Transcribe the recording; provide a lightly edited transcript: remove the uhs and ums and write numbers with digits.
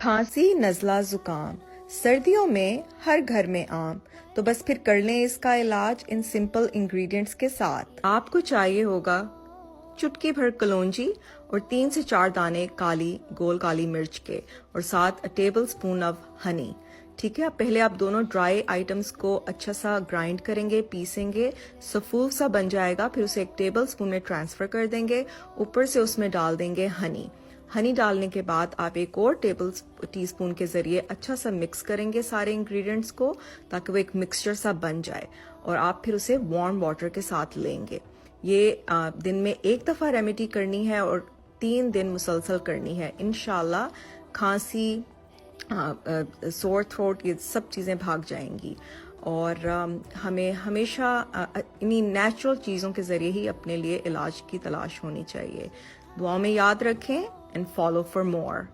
खांसी, नज़ला, ज़ुकाम सर्दियों में हर घर में आम, तो बस फिर कर लें इसका इलाज इन सिंपल इंग्रेडिएंट्स के साथ। आपको चाहिए होगा चुटकी भर कलौंजी और 3 से 4 दाने गोल काली मिर्च के, और साथ टेबल स्पून ऑफ हनी। ठीक है, अब पहले आप दोनों ड्राई आइटम्स को अच्छा सा ग्राइंड करेंगे, पीसेंगे, सफूफ सा बन जाएगा। फिर उसे एक टेबल स्पून में ट्रांसफर कर देंगे। ऊपर से उसमें डाल देंगे हनी डालने के बाद आप एक और टीस्पून के जरिए अच्छा सा मिक्स करेंगे सारे इंग्रेडिएंट्स को, ताकि वो एक मिक्सचर सा बन जाए, और आप फिर उसे वार्म वाटर के साथ लेंगे। ये दिन में एक दफ़ा रेमेडी करनी है और 3 दिन मुसलसल करनी है। इंशाल्लाह खांसी, सोर थ्रोट, ये सब चीज़ें भाग जाएंगी। और हमें हमेशा इन्हीं नेचुरल चीज़ों के ज़रिए ही अपने लिए इलाज की तलाश होनी चाहिए। दुआ में याद रखें एंड फॉलो फॉर मोर।